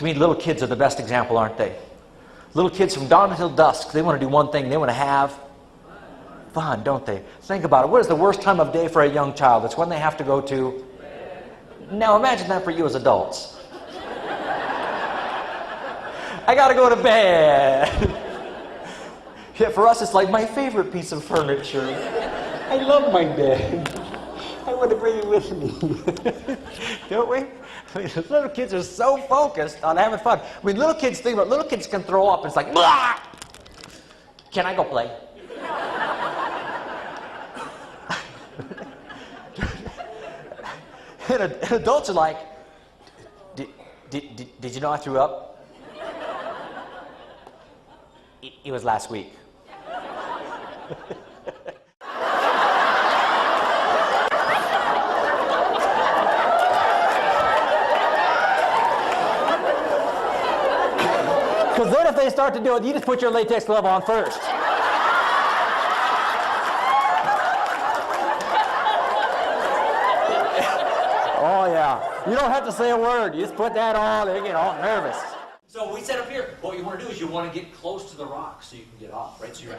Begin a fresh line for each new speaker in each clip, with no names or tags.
To me, little kids are the best example, aren't they? Little kids from dawn until dusk, they want to do one thing. They want to have fun, don't they? Think about it. What is the worst time of day for a young child? It's when they have to go to... Now imagine that for you as adults. I got to go to bed. Yeah, for us, it's like my favorite piece of furniture. I love my bed. I want to bring it with me. Don't we? I mean, little kids are so focused on having fun. I mean, little kids think about it. Little kids can throw up. It's like, blah! Can I go play? And adults are like, did you know I threw up? It was last week. Because then if they start to do it, you just put your latex glove on first. Oh yeah. You don't have to say a word. You just put that on, they get all nervous. So we set up here, what you want to do is you want to get close to the rock so you can get off, right? So you're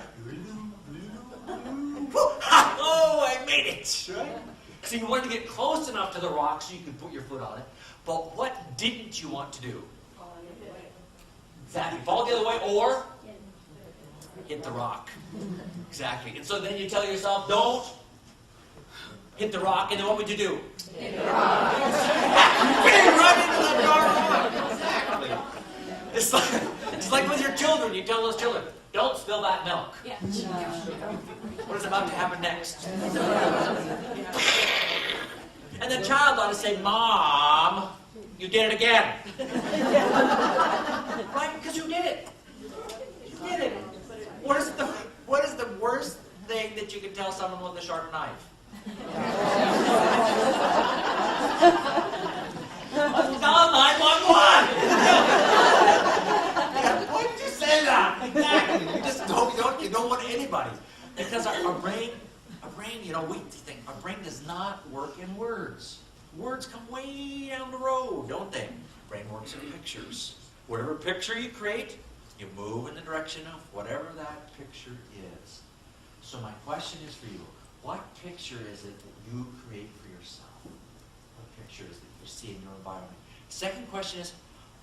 oh, I made it, right? So you want to get close enough to the rock so you can put your foot on it. But what didn't you want to do? Exactly. Fall the other way or hit the rock. Exactly. And so then you tell yourself, don't hit the rock. And then what would you do? Hit the rock. Run into the rock. Exactly. It's like with your children. You tell those children, don't spill that milk. Yeah. What is about to happen next? And the child ought to say, Mom, you did it again. Right? Because you did it. You did it. What is the worst thing that you can tell someone with a sharp knife? Dial 911. Why did you say that? Exactly. You just don't want anybody. Because our brain, we think our brain does not work in words. Words come way down the road, don't they? Brain works in pictures. Whatever picture you create, you move in the direction of whatever that picture is. So my question is for you, what picture is it that you create for yourself? What picture is it you see in your environment? Second question is,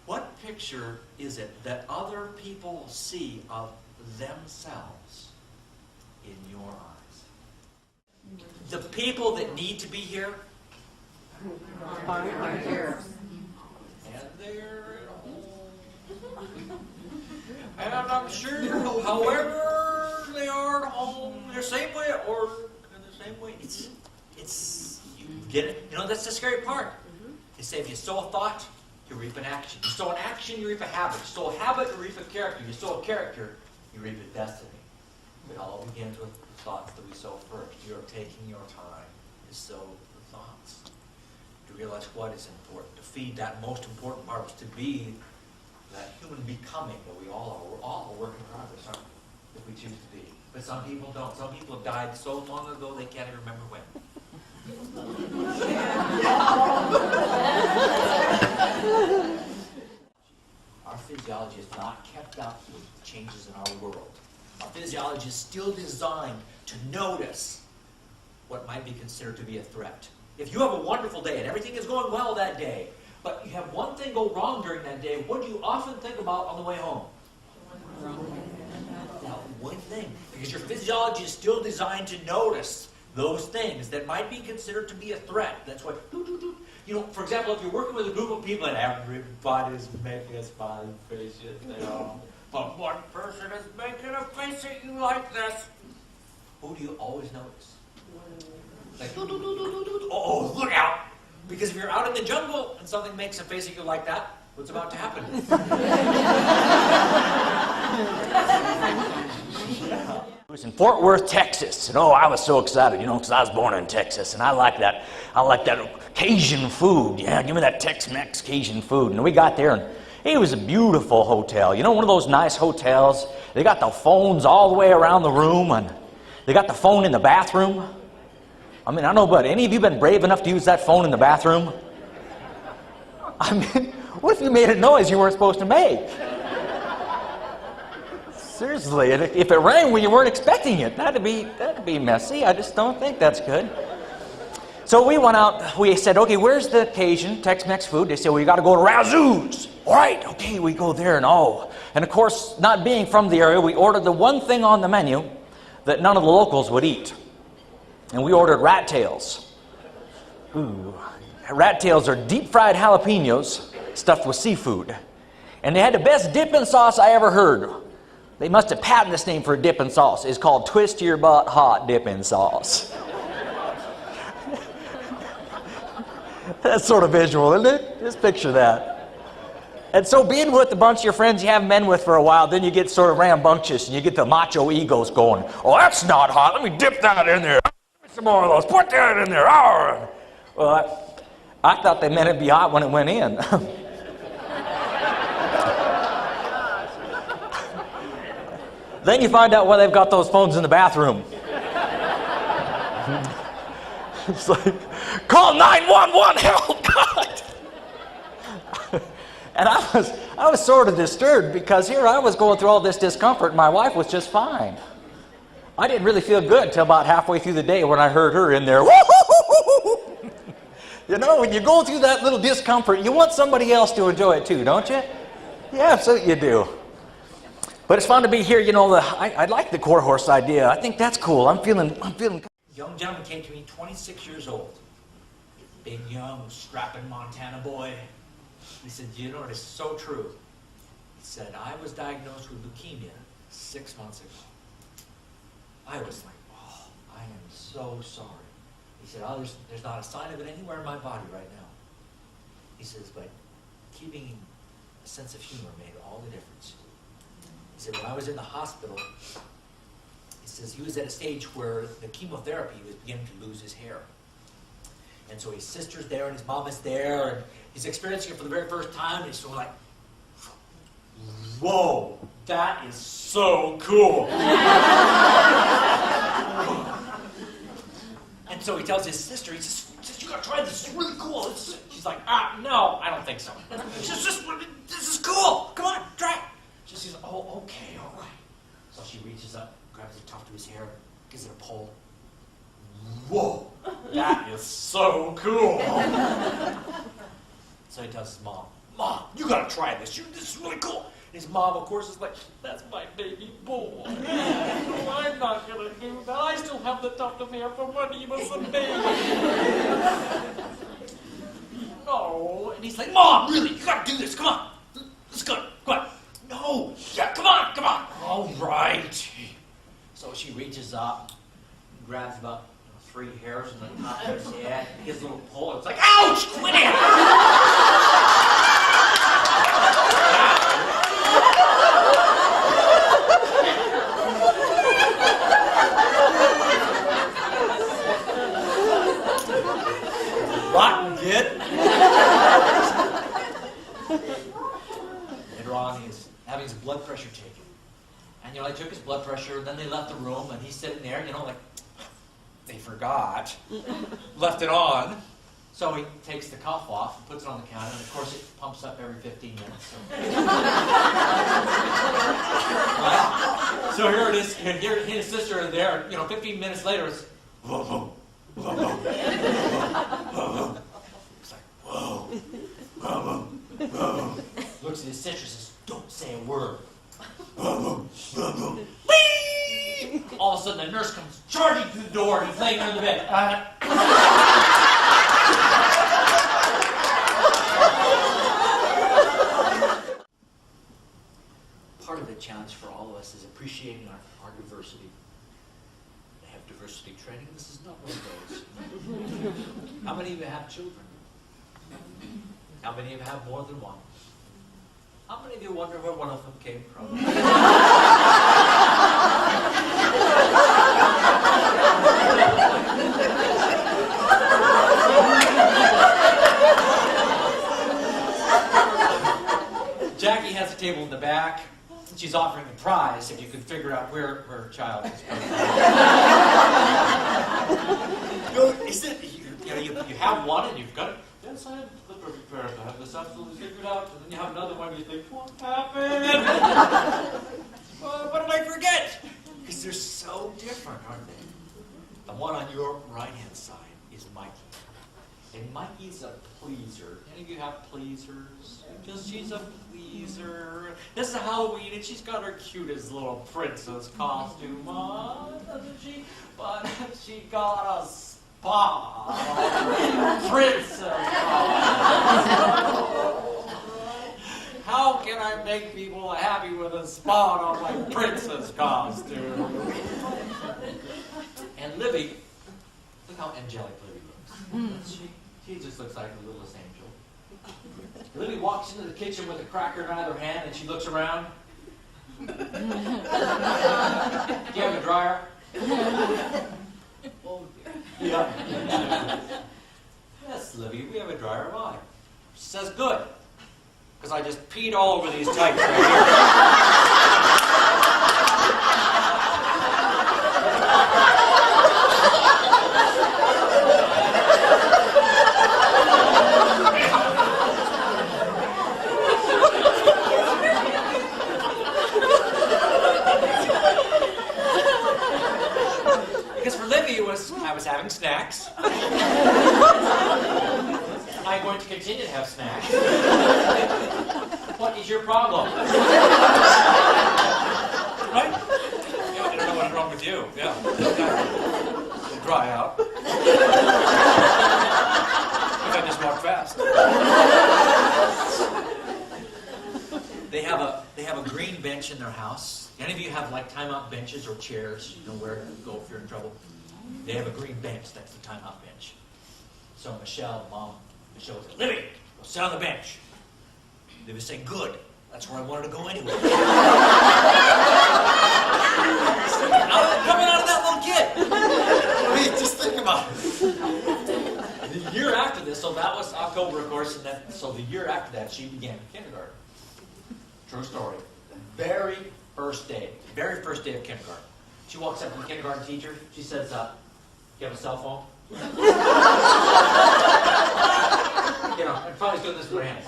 what picture is it that other people see of themselves in your eyes? The people that need to be here are here. And they're at home. And I'm sure, however they are at home, the same way or in the same way, it's you get it. That's the scary part. They say if you sow a thought, you reap an action. You sow an action, you reap a habit. You sow a habit, you reap a character. You sow a character, you reap a destiny. It all begins with the thoughts that we sow first. You're taking your time to sow the thoughts. To realize what is important. To feed that most important part is to be that human becoming that we all are. We're all a work in progress, aren't we? If we choose to be. But some people don't. Some people have died so long ago they can't even remember when. Our physiology is not kept up with changes in our world. Our physiology is still designed to notice what might be considered to be a threat. If you have a wonderful day and everything is going well that day, but you have one thing go wrong during that day, what do you often think about on the way home? That one thing. Because your physiology is still designed to notice those things that might be considered to be a threat. That's why, for example, if you're working with a group of people and everybody's making a smiley face, but one person is making a face at you like this, who do you always notice? Like, oh, look out! Because if you're out in the jungle and something makes a face at you like that, what's about to happen? It was in Fort Worth, Texas, and I was so excited, because I was born in Texas, and I like that Cajun food. Yeah, give me that Tex-Mex Cajun food. And we got there, and it was a beautiful hotel. One of those nice hotels. They got the phones all the way around the room, and they got the phone in the bathroom. I don't know, but any of you been brave enough to use that phone in the bathroom?
What if you made a noise you weren't supposed to make? Seriously, and if it rang when you weren't expecting it, that'd be messy. I just don't think that's good. So we went out, we said, okay, where's the Cajun Tex-Mex food? They said, well, you got to go to Razoo's. All right, okay, we go there and and of course, not being from the area, we ordered the one thing on the menu that none of the locals would eat. And we ordered rat tails. Ooh. Rat tails are deep-fried jalapenos stuffed with seafood. And they had the best dipping sauce I ever heard. They must have patented this name for a dipping sauce. It's called Twist Your Butt Hot Dipping Sauce. That's sort of visual, isn't it? Just picture that. And so being with a bunch of your friends you haven't been with for a while, then you get sort of rambunctious and you get the macho egos going. Oh, that's not hot. Let me dip that in there. Give me some more of those. Put that in there. Oh. Well, I thought they meant it'd be hot when it went in. Then you find out why they've got those phones in the bathroom. It's like, call 911, help, God! And I was sort of disturbed because here I was going through all this discomfort and my wife was just fine. I didn't really feel good until about halfway through the day when I heard her in there. You know, when you go through that little discomfort, you want somebody else to enjoy it too, don't you? Yeah, absolutely you do. But it's fun to be here. You know, I like the core horse idea. I think that's cool. I'm feeling.
Young gentleman came to me, 26 years old. Big, young, strapping Montana boy. He said, you know, it's so true. He said, I was diagnosed with leukemia 6 months ago. I was like, oh, I am so sorry. He said, oh, there's not a sign of it anywhere in my body right now. He says, but keeping a sense of humor made all the difference. He said, when I was in the hospital, he says he was at a stage where the chemotherapy was beginning to lose his hair. And so his sister's there and his mom is there and he's experiencing it for the very first time and he's sort of like, whoa, that is so cool. And so he tells his sister, he says, you gotta try this, it's really cool. She's like, no, I don't think so. This is cool, come on, try it. She says, oh, okay, all right. So she reaches up, grabs the tuft of his hair, gives it a pull. Whoa, that is so cool. So he tells his mom, Mom, you gotta try this. This is really cool. And his mom, of course, is like, that's my baby boy. I'm not gonna do that. I still have the tuft of hair from when he was a baby. No. And he's like, Mom, really, you gotta do this. Come on. Let's go. Come on. No. Yeah, come on. All right. So she reaches up and grabs about 3 hairs on the top of his head. He gets a little pull. It's like, ouch! Quit it! Rotten kid. Later on, he's having his blood pressure taken. And, you know, they took his blood pressure, then they left the room, and he's sitting there, you know, like, they forgot, left it on. So he takes the cuff off and puts it on the counter, and of course it pumps up every 15 minutes. So, right? So here it is, he and his sister are there, and, you know, 15 minutes later it's, whoa. It's like, whoa. Looks at his sister and says, don't say a word. All of a sudden, the nurse comes charging through the door, and he's laying under the bed. Part of the challenge for all of us is appreciating our diversity. They have diversity training. This is not one of those. How many of you have children? How many of you have more than one? How many of you wonder where one of them came from? Jackie has a table in the back. She's offering a prize if you can figure out where her child is from. You have one and you've got it. Yes, I have the perfect parent. I have this absolutely figured out. And then you have another one and you think, what happened? What did I forget? Because they're so different, aren't they? The one on your right-hand side is Mikey. And Mikey's a pleaser. Any of you have pleasers? Because she's a pleaser. This is Halloween, and she's got her cutest little princess costume on, doesn't she? But she got a spot on her princess costume. How can I make people happy with a spot on my princess costume? And Libby, look how angelic Libby looks. She just looks like a littlest angel. Libby walks into the kitchen with a cracker in either hand and she looks around. Do you have a dryer? Oh dear. Yeah. Yes, Libby, we have a dryer. Why? She says, good. Because I just peed all over these types right here. I was having snacks. I'm going to continue to have snacks. What is your problem? Right? Yeah, I don't know what's wrong with you. Yeah. You'll dry out. Because I just walked fast. They have a green bench in their house. Any of you have like timeout benches or chairs? You know where to go if you're in trouble? They have a green bench. That's the timeout bench. So Michelle said, Libby, go sit on the bench. Libby said, good. That's where I wanted to go anyway. Coming out of that little kid. I mean, just think about it. The year after this, so that was October, of course, and then so the year after that, she began kindergarten. True story. Very first day of kindergarten. She walks up to the kindergarten teacher. She says, you have a cell phone? You know, and probably doing this with her hands.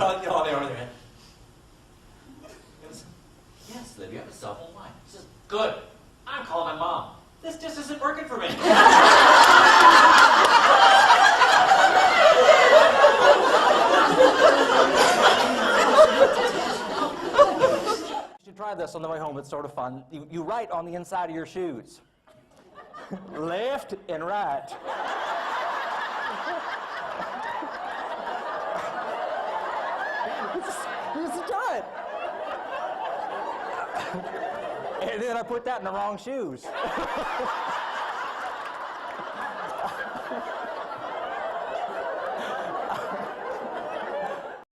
Oh, they are their hand. Yes, Libby, you have a cell phone. Why? She says, good. I'm calling my mom. This just isn't working for me.
Try this on the way home. It's sort of fun. You write on the inside of your shoes. Left and right. Just try it. And then I put that in the wrong shoes.